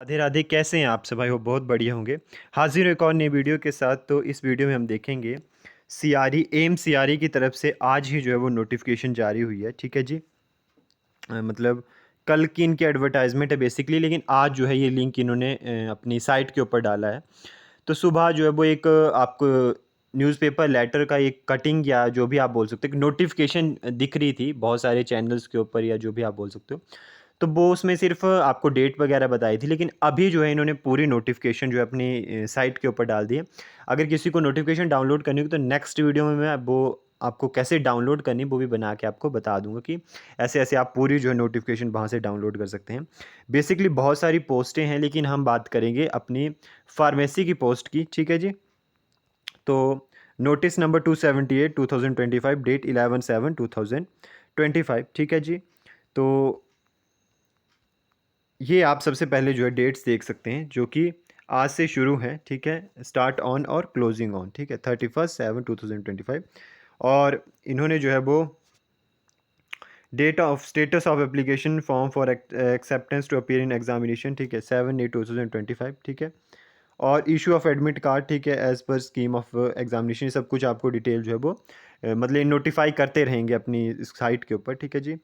राधे राधे, कैसे हैं आप सब? भाई वो बहुत बढ़िया होंगे। हाजिर हूं एक और नई वीडियो के साथ। तो इस वीडियो में हम देखेंगे सीआरई सीआरई की तरफ से आज ही जो है वो नोटिफिकेशन जारी हुई है। ठीक है जी। मतलब कल की इनकी एडवर्टाइजमेंट है बेसिकली, लेकिन आज जो है ये लिंक इन्होंने अपनी साइट के ऊपर डाला है। तो सुबह जो है वो एक आपको न्यूज़पेपर लेटर का एक कटिंग या जो भी आप बोल सकते हो नोटिफिकेशन दिख रही थी बहुत सारे चैनल्स के ऊपर, या जो भी आप बोल सकते हो। तो वो उसमें सिर्फ आपको डेट वगैरह बताई थी, लेकिन अभी जो है इन्होंने पूरी नोटिफिकेशन जो है अपनी साइट के ऊपर डाल दी है। अगर किसी को नोटिफिकेशन डाउनलोड करनी हो तो नेक्स्ट वीडियो में मैं वो आपको कैसे डाउनलोड करनी वो भी बना के आपको बता दूंगा कि ऐसे ऐसे आप पूरी जो है नोटिफिकेशन वहाँ से डाउनलोड कर सकते हैं। बेसिकली बहुत सारी पोस्टें हैं, लेकिन हम बात करेंगे अपनी फार्मेसी की पोस्ट की। ठीक है जी। तो नोटिस नंबर 278 2025, डेट 11/7/2025। ठीक है जी। तो ये आप सबसे पहले जो है डेट्स देख सकते हैं जो कि आज से शुरू है। ठीक है, स्टार्ट ऑन और क्लोजिंग ऑन। ठीक है, 31/7/2025। और इन्होंने जो है वो date of status of application form for acceptance to appear in examination. ठीक है, 7/8/2025। ठीक है, और इशू ऑफ एडमिट कार्ड। ठीक है, as per scheme of examination. सब कुछ आपको डिटेल जो है वो मतलब नोटिफाई करते रहेंगे अपनी साइट के ऊपर। ठीक है जी।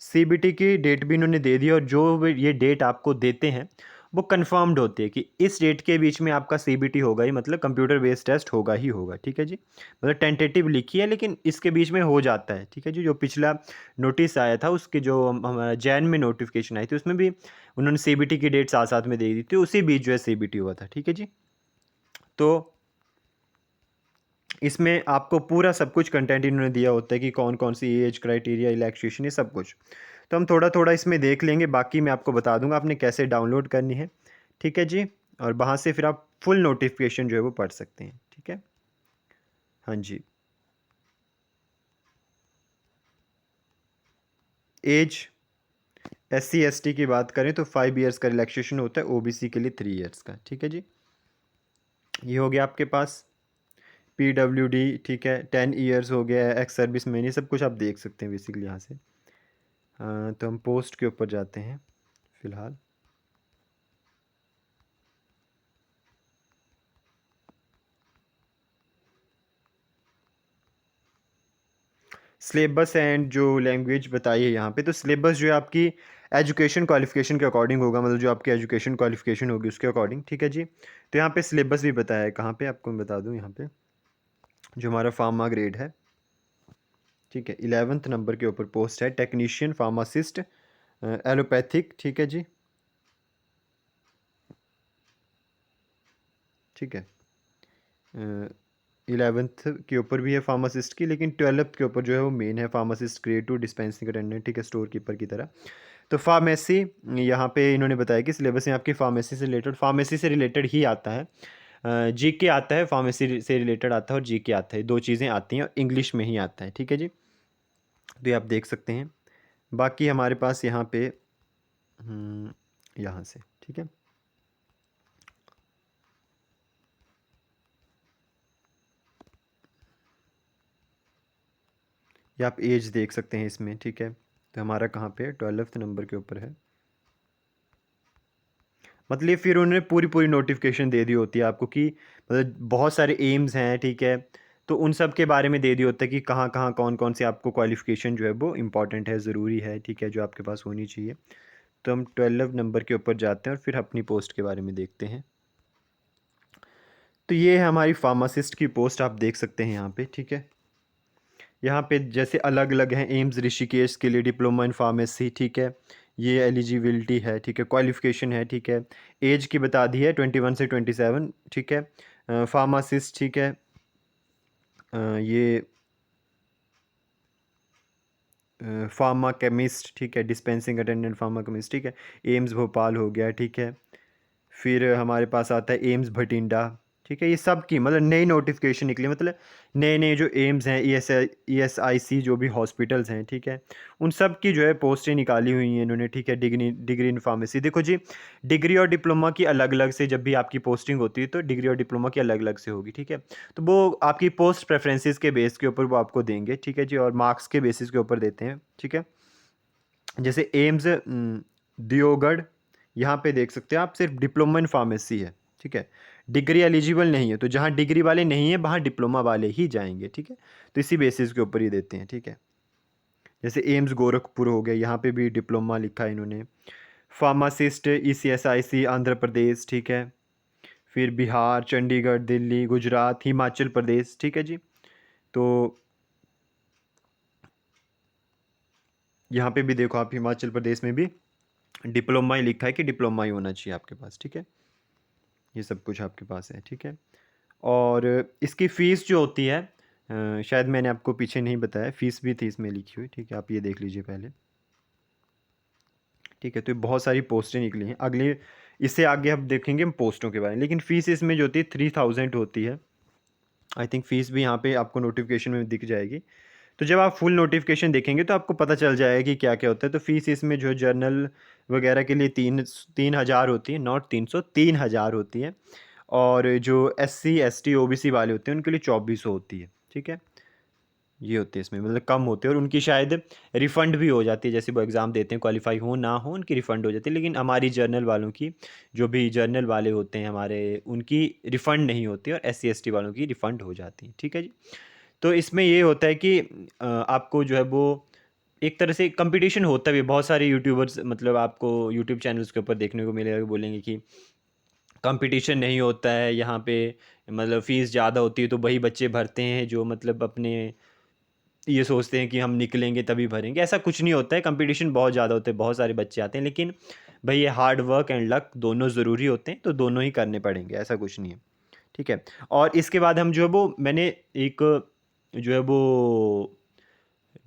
सीबीटी की डेट भी इन्होंने दे दी, और जो ये डेट आपको देते हैं वो कंफर्म्ड होती है कि इस डेट के बीच में आपका सीबीटी होगा ही, मतलब कंप्यूटर बेस्ड टेस्ट होगा ही होगा। ठीक है जी। मतलब टेंटेटिव लिखी है, लेकिन इसके बीच में हो जाता है। ठीक है जी। जो पिछला नोटिस आया था उसके जो हमारा जैन में नोटिफिकेशन आई थी उसमें भी उन्होंने सीबीटी की डेट साथ साथ में दे दी थी, उसी बीच जो है सीबीटी हुआ था। ठीक है जी। तो इसमें आपको पूरा सब कुछ कंटेंट इन्होंने दिया होता है कि कौन कौन सी एज क्राइटेरिया, रिलैक्सेशन, ये सब कुछ। तो हम थोड़ा थोड़ा इसमें देख लेंगे, बाकी मैं आपको बता दूंगा आपने कैसे डाउनलोड करनी है। ठीक है जी। और वहाँ से फिर आप फुल नोटिफिकेशन जो है वो पढ़ सकते हैं। ठीक है। हाँ जी। एज SC ST की बात करें तो 5 ईयर्स का रिलैक्सेशन होता है, ओबीसी के लिए 3 ईयर्स का। ठीक है जी। ये हो गया आपके पास PWD। ठीक है, 10 ईयर्स हो गया है, एक्स सर्विस मैन, ये सब कुछ आप देख सकते हैं बेसिकली यहाँ से। हाँ, तो हम पोस्ट के ऊपर जाते हैं फ़िलहाल। सिलेबस एंड जो लैंग्वेज बताई है यहाँ पे, तो सिलेबस जो है आपकी एजुकेशन क्वालिफिकेशन के अकॉर्डिंग होगा, मतलब जो आपकी एजुकेशन क्वालिफिकेशन होगी उसके अकॉर्डिंग। ठीक है जी। तो यहाँ पे सिलेबस भी बताया है कहाँ पे, आपको मैं बता दूँ यहाँ पे जो हमारा फार्मा ग्रेड है। ठीक है, 11th नंबर के ऊपर पोस्ट है, टेक्नीशियन फार्मासिस्ट एलोपैथिक। ठीक है जी। ठीक है, 11th के ऊपर भी है फार्मासिस्ट की, लेकिन 12th के ऊपर जो है वो मेन है, फार्मासिस्ट ग्रेड 2 डिस्पेंसिंग अटेंडेंट। ठीक है, स्टोर कीपर की तरह। तो फार्मेसी यहाँ पे इन्होंने बताया कि सिलेबस में आपकी फार्मेसी से रिलेटेड ही आता है। जीके आता है, फार्मेसी से रिलेटेड आता है, और जीके आता है, दो चीज़ें आती हैं और इंग्लिश में ही आता है। ठीक है जी। तो ये आप देख सकते हैं। बाकी हमारे पास यहाँ पे यहाँ से। ठीक है, ये आप एज देख सकते हैं इसमें। ठीक है, तो हमारा कहाँ पे है, 12th नंबर के ऊपर है। मतलब फिर उन्होंने पूरी पूरी नोटिफिकेशन दे दी होती है आपको कि मतलब बहुत सारे एम्स हैं। ठीक है, तो उन सब के बारे में दे दी होता है कि कहाँ कहाँ कौन कौन से आपको क्वालिफिकेशन जो है वो इम्पॉर्टेंट है, ज़रूरी है। ठीक है, जो आपके पास होनी चाहिए। तो हम 12 नंबर के ऊपर जाते हैं और फिर अपनी पोस्ट के बारे में देखते हैं। तो ये है हमारी फार्मासिस्ट की पोस्ट, आप देख सकते हैं यहाँ पे। ठीक है, यहाँ पे जैसे अलग अलग हैं, एम्स ऋषिकेश के लिए डिप्लोमा इन फार्मेसी। ठीक है, ये एलिजिबिलिटी है। ठीक है, क्वालिफिकेशन है। ठीक है, एज की बता दी है 21 से 27। ठीक है, फार्मासिस्ट। ठीक है, ये फार्मा केमिस्ट। ठीक है, डिस्पेंसिंग अटेंडेंट फार्मा केमिस्ट। ठीक है, एम्स भोपाल हो गया। ठीक है, फिर हमारे पास आता है एम्स भटिंडा। ठीक है, ये सब की मतलब नई नोटिफिकेशन निकली, मतलब नए नए जो एम्स हैं, ESIC जो भी हॉस्पिटल्स हैं। ठीक है, उन सब की जो है पोस्टें निकाली हुई हैं इन्होंने। ठीक है, डिग्री डिग्री इन फार्मेसी। देखो जी, डिग्री और डिप्लोमा की अलग अलग से जब भी आपकी पोस्टिंग होती है तो डिग्री और डिप्लोमा की अलग अलग से होगी। ठीक है, तो वो आपकी पोस्ट प्रेफरेंसेस के बेस के ऊपर वो आपको देंगे। ठीक है जी, और मार्क्स के बेसिस के ऊपर देते हैं। ठीक है, जैसे एम्स दियोगढ़, यहाँ पे देख सकते हैं आप, सिर्फ डिप्लोमा इन फार्मेसी है, ठीक है। डिग्री एलिजिबल नहीं है, तो जहाँ डिग्री वाले नहीं है वहाँ डिप्लोमा वाले ही जाएंगे, ठीक है। तो इसी बेसिस के ऊपर ही देते हैं, ठीक है। जैसे एम्स गोरखपुर हो गया, यहाँ पे भी डिप्लोमा लिखा है इन्होंने। फार्मासिस्ट ECSIC आंध्र प्रदेश, ठीक है। फिर बिहार, चंडीगढ़, दिल्ली, गुजरात, हिमाचल प्रदेश, ठीक है जी। तो यहाँ पे भी देखो आप, हिमाचल प्रदेश में भी डिप्लोमा ही लिखा है कि डिप्लोमा ही होना चाहिए आपके पास, ठीक है। ये सब कुछ आपके पास है, ठीक है। और इसकी फ़ीस जो होती है, शायद मैंने आपको पीछे नहीं बताया, फ़ीस भी थी इसमें लिखी हुई, ठीक है। आप ये देख लीजिए पहले, ठीक है। तो ये बहुत सारी पोस्टें निकली हैं। अगले, इससे आगे हम देखेंगे हम पोस्टों के बारे में, लेकिन फ़ीस इसमें जो होती है 3000 होती है। आई थिंक फ़ीस भी यहाँ पे आपको नोटिफिकेशन में दिख जाएगी। तो जब आप फुल नोटिफिकेशन देखेंगे तो आपको पता चल जाएगा कि क्या क्या होता है। तो फ़ीस इसमें जो जर्नल वगैरह के लिए 3,000 होती है, नॉट 300, 3,000 होती है। और जो SC ST OBC वाले होते हैं उनके लिए 2400 होती है, ठीक है। ये होते हैं इसमें, मतलब कम होते हैं, और उनकी शायद रिफ़ंड भी हो जाती है। जैसे वो एग्ज़ाम देते हैं, क्वालिफाई हो ना हो, उनकी रिफ़ंड हो जाती है। लेकिन हमारी जर्नल वालों की, जो भी जर्नल वाले होते हैं हमारे, उनकी रिफ़ंड नहीं होती, और SC ST वालों की रिफ़ंड हो जाती है, ठीक है जी। तो इसमें ये होता है कि आपको जो है वो एक तरह से कंपटीशन होता भी है। बहुत सारे यूट्यूबर्स, मतलब आपको यूट्यूब चैनल्स के ऊपर देखने को मिलेगा, बोलेंगे कि कंपटीशन नहीं होता है यहाँ पे, मतलब फ़ीस ज़्यादा होती है तो वही बच्चे भरते हैं जो मतलब अपने ये सोचते हैं कि हम निकलेंगे तभी भरेंगे। ऐसा कुछ नहीं होता है, कंपटीशन बहुत ज़्यादा होते हैं, बहुत सारे बच्चे आते हैं। लेकिन भाई ये हार्ड वर्क एंड लक दोनों ज़रूरी होते हैं, तो दोनों ही करने पड़ेंगे, ऐसा कुछ नहीं है, ठीक है। और इसके बाद हम जो है वो, मैंने एक जो है वो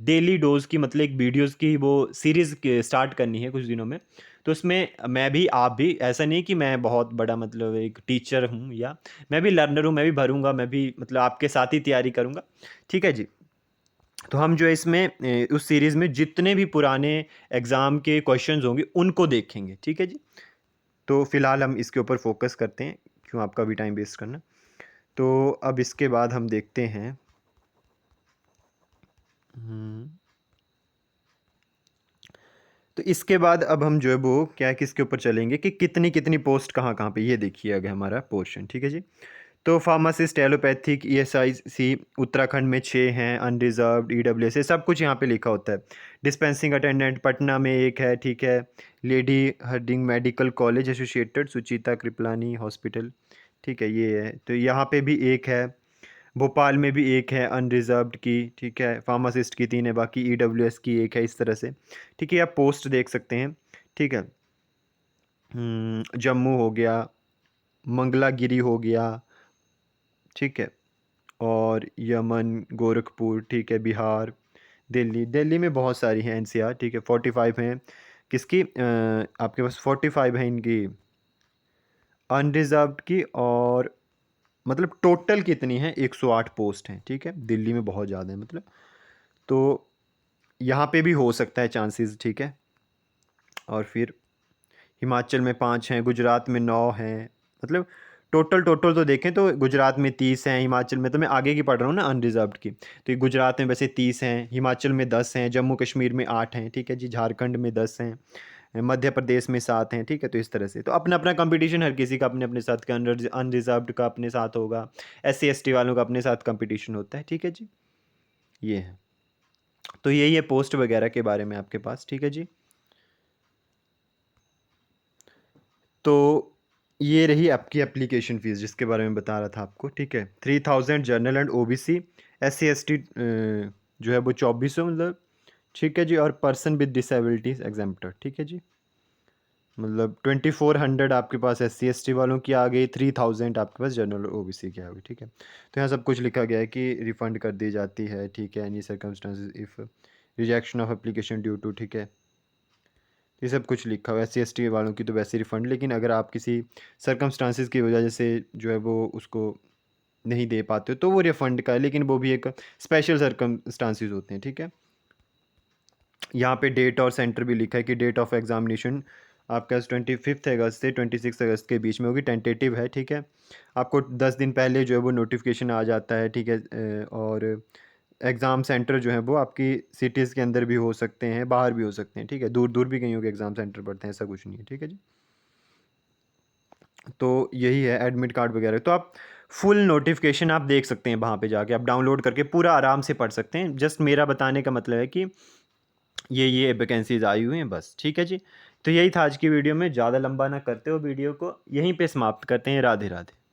डेली डोज की, मतलब एक वीडियोस की वो सीरीज़ स्टार्ट करनी है कुछ दिनों में। तो उसमें मैं भी, आप भी, ऐसा नहीं कि मैं बहुत बड़ा मतलब एक टीचर हूँ, या मैं भी लर्नर हूँ, मैं भी भरूंगा, मैं भी मतलब आपके साथ ही तैयारी करूँगा, ठीक है जी। तो हम जो है इसमें उस सीरीज़ में जितने भी पुराने एग्ज़ाम के क्वेश्चंस होंगे उनको देखेंगे, ठीक है जी। तो फ़िलहाल हम इसके ऊपर फोकस करते हैं, क्यों आपका भी टाइम वेस्ट करना। तो अब इसके बाद हम देखते हैं, हम्म, तो इसके बाद अब हम जो है वो क्या है, किसके ऊपर चलेंगे कि कितनी कितनी पोस्ट कहाँ कहाँ पे, ये देखिए आगे हमारा पोर्शन, ठीक है जी। तो फार्मासिस्ट एलोपैथिक ESIC उत्तराखंड में 6 हैं, अनरिजर्व्ड EWS, सब कुछ यहाँ पे लिखा होता है। डिस्पेंसिंग अटेंडेंट पटना में एक है, ठीक है। Lady Hardinge Medical College associated Sucheta Kriplani hospital, ठीक है, ये है। तो यहाँ पे भी एक है, भोपाल में भी एक है अनरिजर्व्ड की, ठीक है। फार्मासिस्ट की 3 है, बाकी EWS की एक है, इस तरह से, ठीक है। आप पोस्ट देख सकते हैं, ठीक है। जम्मू हो गया, मंगलागिरी हो गया, ठीक है। और यमन, गोरखपुर, ठीक है, बिहार, दिल्ली, दिल्ली में बहुत सारी हैं NCR, ठीक है, 45 हैं। किसकी आपके पास 45 है इनकी अनरिजर्व्ड की, और मतलब टोटल कितनी है, 108 पोस्ट हैं, ठीक है। दिल्ली में बहुत ज़्यादा है मतलब। तो यहाँ पे भी हो सकता है चांसेस, ठीक है। और फिर हिमाचल में 5 हैं, गुजरात में 9 हैं, मतलब टोटल टोटल तो देखें तो गुजरात में 30 हैं, हिमाचल में, तो मैं आगे की पढ़ रहा हूँ ना अनरिजर्व्ड की, तो ये गुजरात में वैसे 30 हैं, हिमाचल में 10 हैं, जम्मू कश्मीर में 8 हैं, ठीक है जी, झारखंड में 10 हैं, मध्य प्रदेश में 7 हैं, ठीक है। तो इस तरह से तो अपना अपना कंपटीशन, हर किसी का अपने अपने साथ का, अनरिजर्व्ड का अपने साथ होगा, SC ST वालों का अपने साथ कंपटीशन होता है, ठीक है जी। ये है, तो यही है पोस्ट वगैरह के बारे में आपके पास, ठीक है जी। तो ये रही आपकी एप्लीकेशन फ़ीस जिसके बारे में बता रहा था आपको, ठीक है। 3000 general and OBC, SC ST जो है वो 2400, मतलब, ठीक है जी। और पर्सन विद डिसेबिलिटीज एग्जाम्प्टर, ठीक है जी, मतलब 2400 आपके पास SC ST वालों की आ गई, 3000 आपके पास जनरल OBC की आ गई, ठीक है। तो यहाँ सब कुछ लिखा गया है कि रिफ़ंड कर दी जाती है, ठीक है। Any circumstances if rejection of application due to, ठीक है। ये सब कुछ लिखा हुआ है। SC ST वालों की तो वैसे रिफ़ंड, लेकिन अगर आप किसी सर्कमस्टांसिस की वजह से जो है वो उसको नहीं दे पाते हो तो वो रिफ़ंड का है, लेकिन वो भी एक स्पेशल सर्कमस्टांसिस होते हैं, ठीक है। यहाँ पे डेट और सेंटर भी लिखा है कि डेट ऑफ एग्जामिनेशन आपका 25 अगस्त से 26 अगस्त के बीच में होगी, टेंटेटिव है, ठीक है। आपको 10 दिन पहले जो है वो नोटिफिकेशन आ जाता है, ठीक है। और एग्ज़ाम सेंटर जो है वो आपकी सिटीज़ के अंदर भी हो सकते हैं, बाहर भी हो सकते हैं, ठीक है। दूर दूर भी कहीं के एग्ज़ाम सेंटर पड़ते हैं, ऐसा कुछ नहीं है, ठीक है जी। तो यही है एडमिट कार्ड वगैरह। तो आप फुल नोटिफिकेशन आप देख सकते हैं, वहाँ पे जाके आप डाउनलोड करके पूरा आराम से पढ़ सकते हैं। जस्ट मेरा बताने का मतलब है कि ये वैकेंसीज आई हुई हैं बस, ठीक है जी। तो यही था आज की वीडियो में, ज़्यादा लंबा ना करते हो वीडियो को, यहीं पे समाप्त करते हैं। राधे राधे।